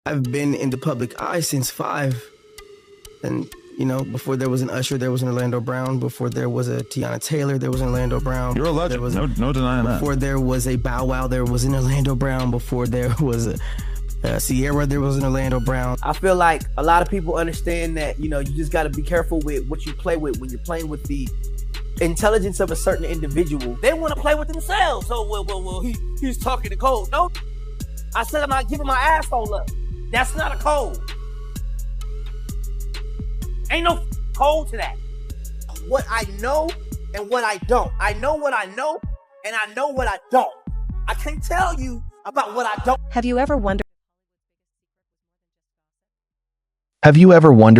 I've been in the public eye since 5. And, before there was an Usher, there was an Orlando Brown. Before there was a Tiana Taylor, there was an Orlando Brown. You're a legend. No denying that. Before there was a Bow Wow, there was an Orlando Brown. Before there was a Sierra, there was an Orlando Brown. I feel like a lot of people understand that, you just got to be careful with what you play with when you're playing with the intelligence of a certain individual. They want to play with themselves. So, well, he's talking to code. No, I said I'm not giving my asshole up. That's not a code. Ain't no code to that. What I know and what I don't. I know what I know and I know what I don't. I can't tell you about what I don't. Have you ever wondered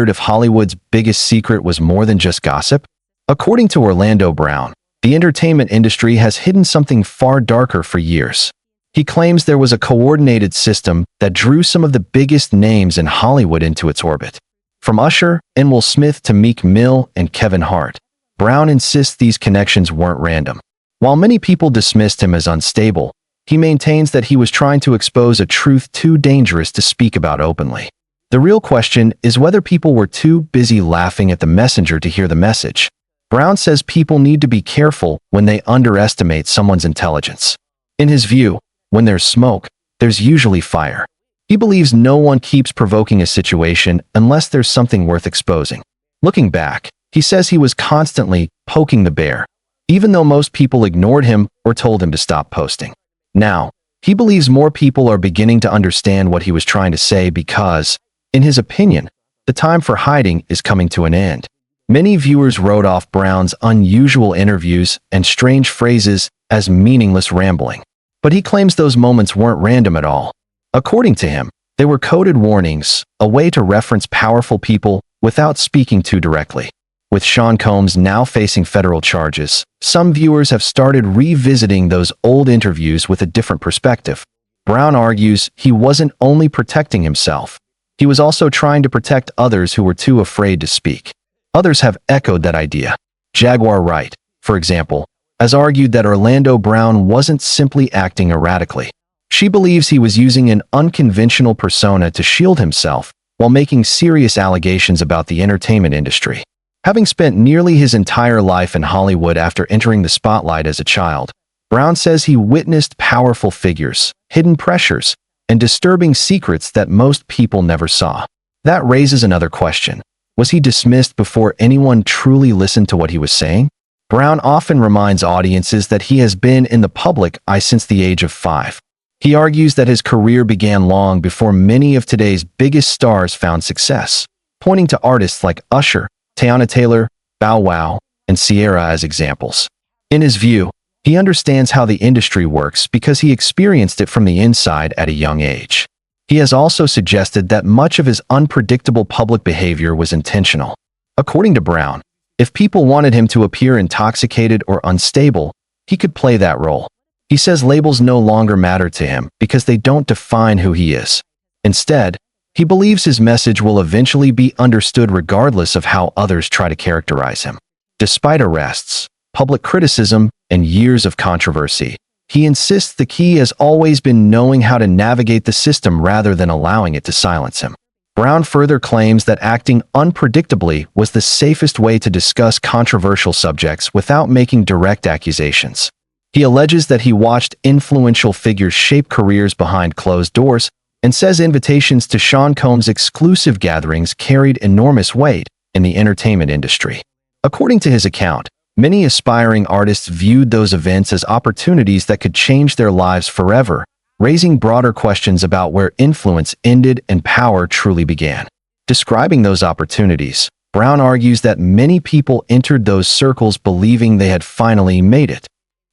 if Hollywood's biggest secret was more than just gossip? According to Orlando Brown, the entertainment industry has hidden something far darker for years. He claims there was a coordinated system that drew some of the biggest names in Hollywood into its orbit. From Usher and Will Smith to Meek Mill and Kevin Hart, Brown insists these connections weren't random. While many people dismissed him as unstable, he maintains that he was trying to expose a truth too dangerous to speak about openly. The real question is whether people were too busy laughing at the messenger to hear the message. Brown says people need to be careful when they underestimate someone's intelligence. In his view, when there's smoke, there's usually fire. He believes no one keeps provoking a situation unless there's something worth exposing. Looking back, he says he was constantly poking the bear, even though most people ignored him or told him to stop posting. Now, he believes more people are beginning to understand what he was trying to say because, in his opinion, the time for hiding is coming to an end. Many viewers wrote off Brown's unusual interviews and strange phrases as meaningless rambling. But he claims those moments weren't random at all. According to him, they were coded warnings, a way to reference powerful people without speaking too directly. With Sean Combs now facing federal charges, some viewers have started revisiting those old interviews with a different perspective. Brown argues he wasn't only protecting himself, he was also trying to protect others who were too afraid to speak. Others have echoed that idea. Jaguar Wright, for example, has argued that Orlando Brown wasn't simply acting erratically. She believes he was using an unconventional persona to shield himself while making serious allegations about the entertainment industry. Having spent nearly his entire life in Hollywood after entering the spotlight as a child, Brown says he witnessed powerful figures, hidden pressures, and disturbing secrets that most people never saw. That raises another question. Was he dismissed before anyone truly listened to what he was saying? Brown often reminds audiences that he has been in the public eye since the age of 5. He argues that his career began long before many of today's biggest stars found success, pointing to artists like Usher, Tiana Taylor, Bow Wow, and Sierra as examples. In his view, he understands how the industry works because he experienced it from the inside at a young age. He has also suggested that much of his unpredictable public behavior was intentional. According to Brown, if people wanted him to appear intoxicated or unstable, he could play that role. He says labels no longer matter to him because they don't define who he is. Instead, he believes his message will eventually be understood regardless of how others try to characterize him. Despite arrests, public criticism, and years of controversy, he insists the key has always been knowing how to navigate the system rather than allowing it to silence him. Brown further claims that acting unpredictably was the safest way to discuss controversial subjects without making direct accusations. He alleges that he watched influential figures shape careers behind closed doors and says invitations to Sean Combs' exclusive gatherings carried enormous weight in the entertainment industry. According to his account, many aspiring artists viewed those events as opportunities that could change their lives forever, raising broader questions about where influence ended and power truly began. Describing those opportunities, Brown argues that many people entered those circles believing they had finally made it.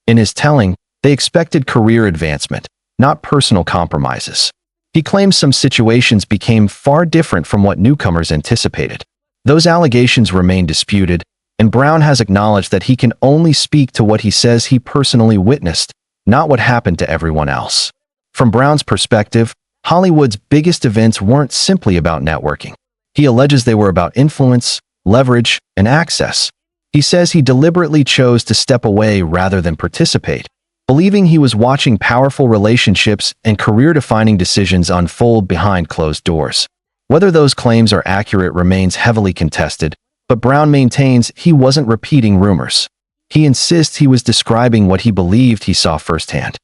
In his telling, they expected career advancement, not personal compromises. He claims some situations became far different from what newcomers anticipated. Those allegations remain disputed, and Brown has acknowledged that he can only speak to what he says he personally witnessed, not what happened to everyone else. From Brown's perspective, Hollywood's biggest events weren't simply about networking. He alleges they were about influence, leverage, and access. He says he deliberately chose to step away rather than participate, believing he was watching powerful relationships and career-defining decisions unfold behind closed doors. Whether those claims are accurate remains heavily contested, but Brown maintains he wasn't repeating rumors. He insists he was describing what he believed he saw firsthand.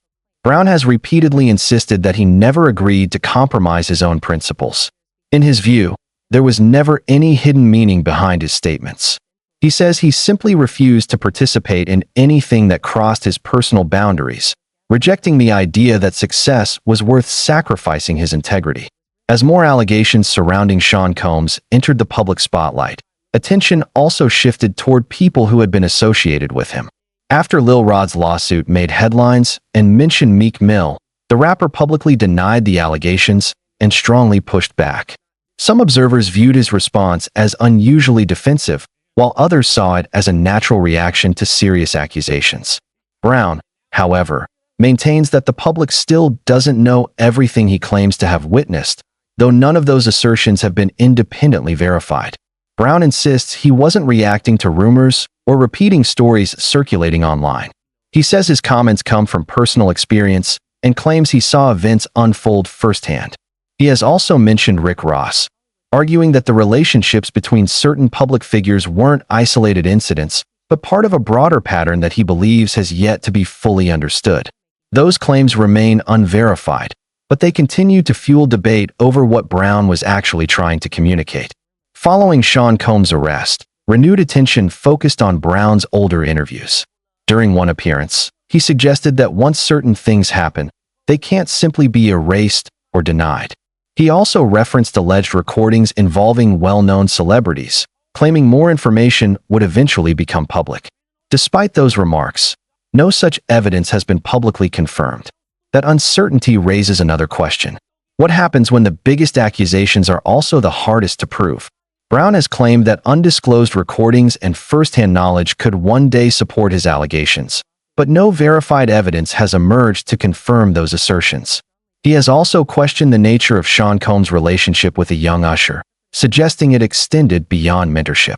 Brown has repeatedly insisted that he never agreed to compromise his own principles. In his view, there was never any hidden meaning behind his statements. He says he simply refused to participate in anything that crossed his personal boundaries, rejecting the idea that success was worth sacrificing his integrity. As more allegations surrounding Sean Combs entered the public spotlight, attention also shifted toward people who had been associated with him. After Lil Rod's lawsuit made headlines and mentioned Meek Mill, the rapper publicly denied the allegations and strongly pushed back. Some observers viewed his response as unusually defensive, while others saw it as a natural reaction to serious accusations. Brown, however, maintains that the public still doesn't know everything he claims to have witnessed, though none of those assertions have been independently verified. Brown insists he wasn't reacting to rumors or repeating stories circulating online. He says his comments come from personal experience and claims he saw events unfold firsthand. He has also mentioned Rick Ross, arguing that the relationships between certain public figures weren't isolated incidents, but part of a broader pattern that he believes has yet to be fully understood. Those claims remain unverified, but they continue to fuel debate over what Brown was actually trying to communicate. Following Sean Combs' arrest, renewed attention focused on Brown's older interviews. During one appearance, he suggested that once certain things happen, they can't simply be erased or denied. He also referenced alleged recordings involving well-known celebrities, claiming more information would eventually become public. Despite those remarks, no such evidence has been publicly confirmed. That uncertainty raises another question. What happens when the biggest accusations are also the hardest to prove? Brown has claimed that undisclosed recordings and first-hand knowledge could one day support his allegations, but no verified evidence has emerged to confirm those assertions. He has also questioned the nature of Sean Combs' relationship with a young Usher, suggesting it extended beyond mentorship.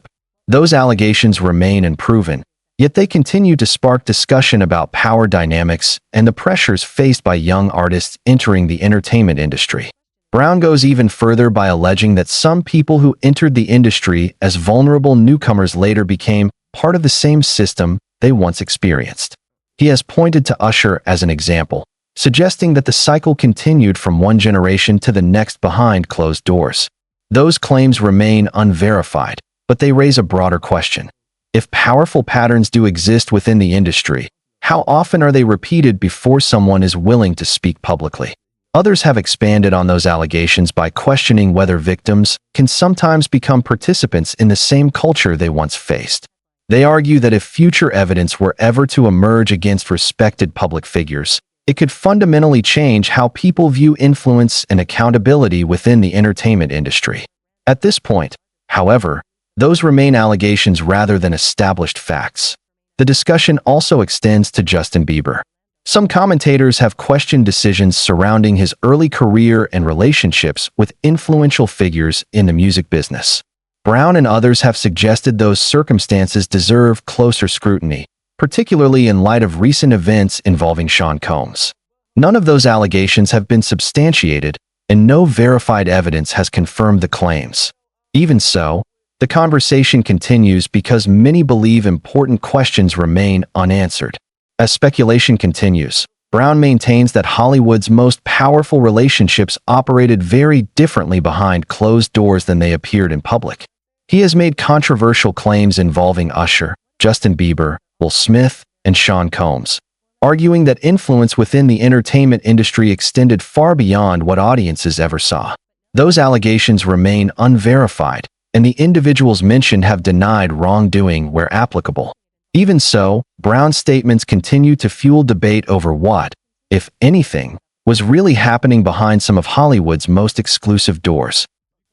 Those allegations remain unproven, yet they continue to spark discussion about power dynamics and the pressures faced by young artists entering the entertainment industry. Brown goes even further by alleging that some people who entered the industry as vulnerable newcomers later became part of the same system they once experienced. He has pointed to Usher as an example, suggesting that the cycle continued from one generation to the next behind closed doors. Those claims remain unverified, but they raise a broader question. If powerful patterns do exist within the industry, how often are they repeated before someone is willing to speak publicly? Others have expanded on those allegations by questioning whether victims can sometimes become participants in the same culture they once faced. They argue that if future evidence were ever to emerge against respected public figures, it could fundamentally change how people view influence and accountability within the entertainment industry. At this point, however, those remain allegations rather than established facts. The discussion also extends to Justin Bieber. Some commentators have questioned decisions surrounding his early career and relationships with influential figures in the music business. Brown and others have suggested those circumstances deserve closer scrutiny, particularly in light of recent events involving Sean Combs. None of those allegations have been substantiated, and no verified evidence has confirmed the claims. Even so, the conversation continues because many believe important questions remain unanswered. As speculation continues, Brown maintains that Hollywood's most powerful relationships operated very differently behind closed doors than they appeared in public. He has made controversial claims involving Usher, Justin Bieber, Will Smith, and Sean Combs, arguing that influence within the entertainment industry extended far beyond what audiences ever saw. Those allegations remain unverified, and the individuals mentioned have denied wrongdoing where applicable. Even so, Brown's statements continue to fuel debate over what, if anything, was really happening behind some of Hollywood's most exclusive doors.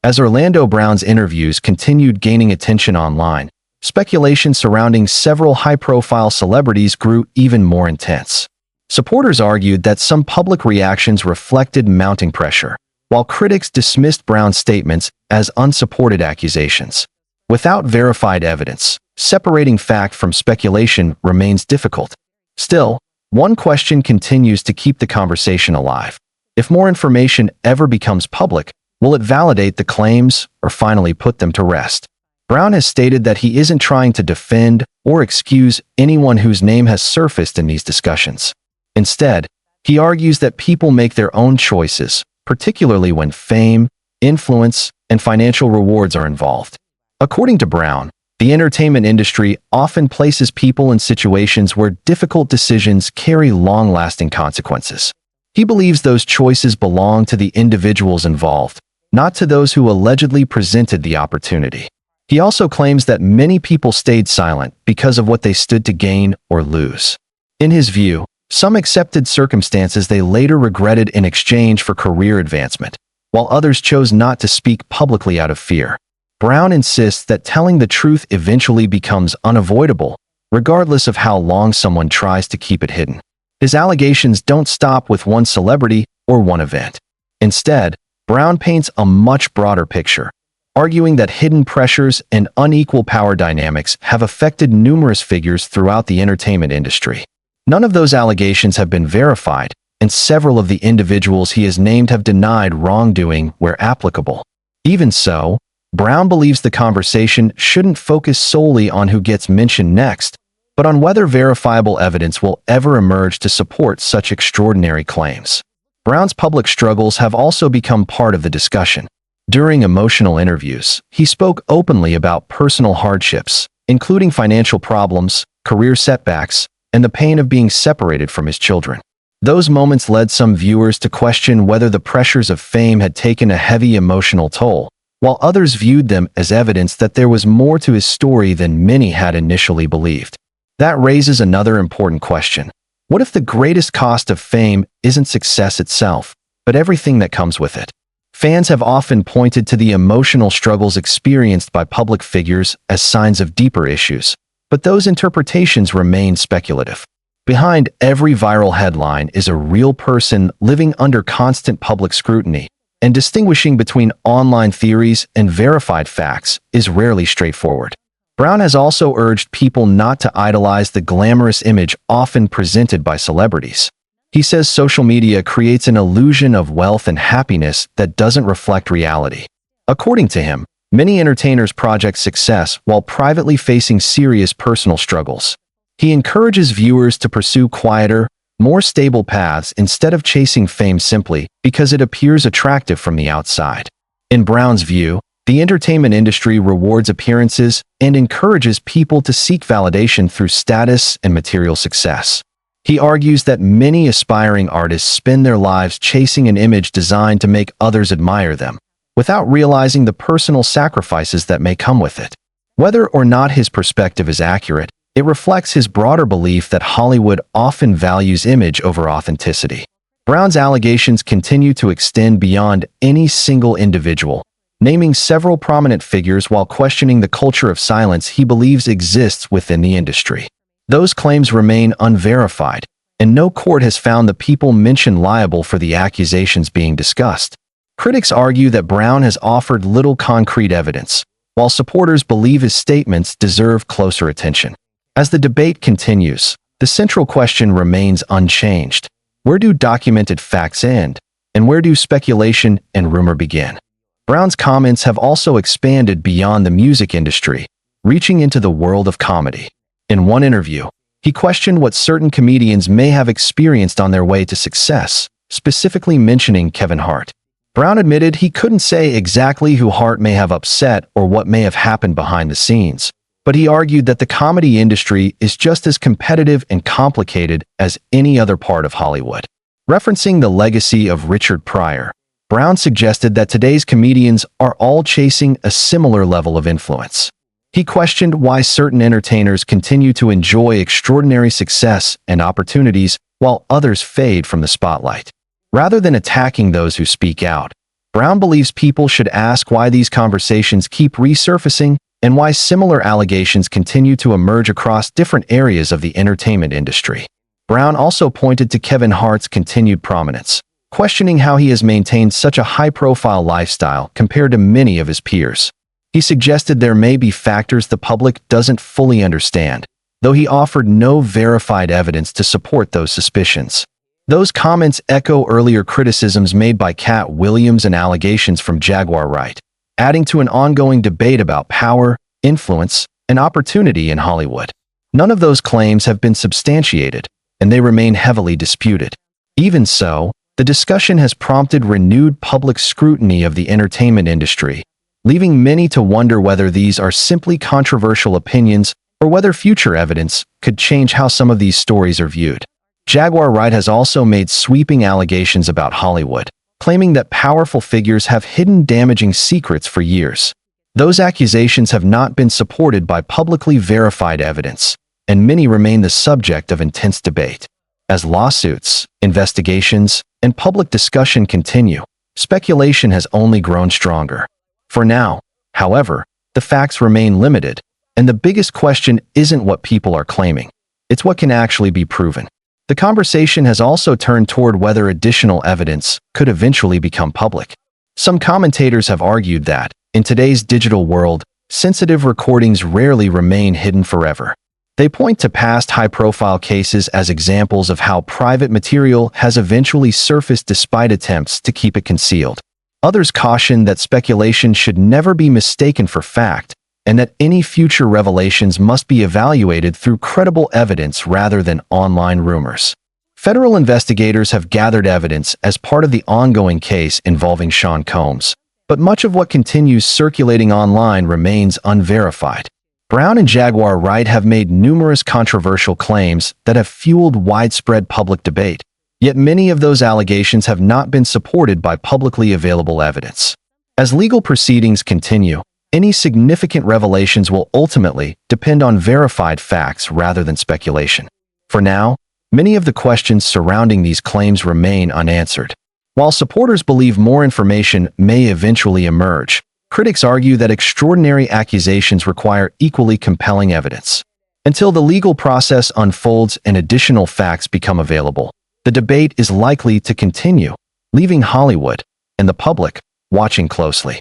As Orlando Brown's interviews continued gaining attention online, speculation surrounding several high-profile celebrities grew even more intense. Supporters argued that some public reactions reflected mounting pressure, while critics dismissed Brown's statements as unsupported accusations. Without verified evidence, separating fact from speculation remains difficult. Still, One question continues to keep the conversation alive. If more information ever becomes public, will it validate the claims or finally put them to rest? Brown has stated that he isn't trying to defend or excuse anyone whose name has surfaced in these discussions. Instead, he argues that people make their own choices, particularly when fame, influence, and financial rewards are involved. According to Brown, the entertainment industry often places people in situations where difficult decisions carry long-lasting consequences. He believes those choices belong to the individuals involved, not to those who allegedly presented the opportunity. He also claims that many people stayed silent because of what they stood to gain or lose. In his view, some accepted circumstances they later regretted in exchange for career advancement, while others chose not to speak publicly out of fear. Brown insists that telling the truth eventually becomes unavoidable, regardless of how long someone tries to keep it hidden. His allegations don't stop with one celebrity or one event. Instead, Brown paints a much broader picture, arguing that hidden pressures and unequal power dynamics have affected numerous figures throughout the entertainment industry. None of those allegations have been verified, and several of the individuals he has named have denied wrongdoing where applicable. Even so, Brown believes the conversation shouldn't focus solely on who gets mentioned next, but on whether verifiable evidence will ever emerge to support such extraordinary claims. Brown's public struggles have also become part of the discussion. During emotional interviews, he spoke openly about personal hardships, including financial problems, career setbacks, and the pain of being separated from his children. Those moments led some viewers to question whether the pressures of fame had taken a heavy emotional toll, while others viewed them as evidence that there was more to his story than many had initially believed. That raises another important question. What if the greatest cost of fame isn't success itself, but everything that comes with it? Fans have often pointed to the emotional struggles experienced by public figures as signs of deeper issues, but those interpretations remain speculative. Behind every viral headline is a real person living under constant public scrutiny, and distinguishing between online theories and verified facts is rarely straightforward. Brown has also urged people not to idolize the glamorous image often presented by celebrities. He says social media creates an illusion of wealth and happiness that doesn't reflect reality. According to him, many entertainers project success while privately facing serious personal struggles. He encourages viewers to pursue quieter, more stable paths instead of chasing fame simply because it appears attractive from the outside. In Brown's view, the entertainment industry rewards appearances and encourages people to seek validation through status and material success. He argues that many aspiring artists spend their lives chasing an image designed to make others admire them, without realizing the personal sacrifices that may come with it. Whether or not his perspective is accurate, it reflects his broader belief that Hollywood often values image over authenticity. Brown's allegations continue to extend beyond any single individual, naming several prominent figures while questioning the culture of silence he believes exists within the industry. Those claims remain unverified, and no court has found the people mentioned liable for the accusations being discussed. Critics argue that Brown has offered little concrete evidence, while supporters believe his statements deserve closer attention. As the debate continues, the central question remains unchanged. Where do documented facts end, and where do speculation and rumor begin? Brown's comments have also expanded beyond the music industry, reaching into the world of comedy. In one interview, he questioned what certain comedians may have experienced on their way to success, specifically mentioning Kevin Hart. Brown admitted he couldn't say exactly who Hart may have upset or what may have happened behind the scenes, but he argued that the comedy industry is just as competitive and complicated as any other part of Hollywood. Referencing the legacy of Richard Pryor, Brown suggested that today's comedians are all chasing a similar level of influence. He questioned why certain entertainers continue to enjoy extraordinary success and opportunities while others fade from the spotlight. Rather than attacking those who speak out, Brown believes people should ask why these conversations keep resurfacing and why similar allegations continue to emerge across different areas of the entertainment industry. Brown also pointed to Kevin Hart's continued prominence, questioning how he has maintained such a high-profile lifestyle compared to many of his peers. He suggested there may be factors the public doesn't fully understand, though he offered no verified evidence to support those suspicions. Those comments echo earlier criticisms made by Cat Williams and allegations from Jaguar Wright, adding to an ongoing debate about power, influence, and opportunity in Hollywood. None of those claims have been substantiated, and they remain heavily disputed. Even so, the discussion has prompted renewed public scrutiny of the entertainment industry, leaving many to wonder whether these are simply controversial opinions or whether future evidence could change how some of these stories are viewed. Jaguar Wright has also made sweeping allegations about Hollywood, claiming that powerful figures have hidden damaging secrets for years. Those accusations have not been supported by publicly verified evidence, and many remain the subject of intense debate. As lawsuits, investigations, and public discussion continue, speculation has only grown stronger. For now, however, the facts remain limited, and the biggest question isn't what people are claiming. It's what can actually be proven. The conversation has also turned toward whether additional evidence could eventually become public. Some commentators have argued that, in today's digital world, sensitive recordings rarely remain hidden forever. They point to past high-profile cases as examples of how private material has eventually surfaced despite attempts to keep it concealed. Others caution that speculation should never be mistaken for fact, and that any future revelations must be evaluated through credible evidence rather than online rumors. Federal investigators have gathered evidence as part of the ongoing case involving Sean Combs, but much of what continues circulating online remains unverified. Brown and Jaguar Wright have made numerous controversial claims that have fueled widespread public debate, yet many of those allegations have not been supported by publicly available evidence. As legal proceedings continue, any significant revelations will ultimately depend on verified facts rather than speculation. For now, many of the questions surrounding these claims remain unanswered. While supporters believe more information may eventually emerge, critics argue that extraordinary accusations require equally compelling evidence. Until the legal process unfolds and additional facts become available, the debate is likely to continue, leaving Hollywood and the public watching closely.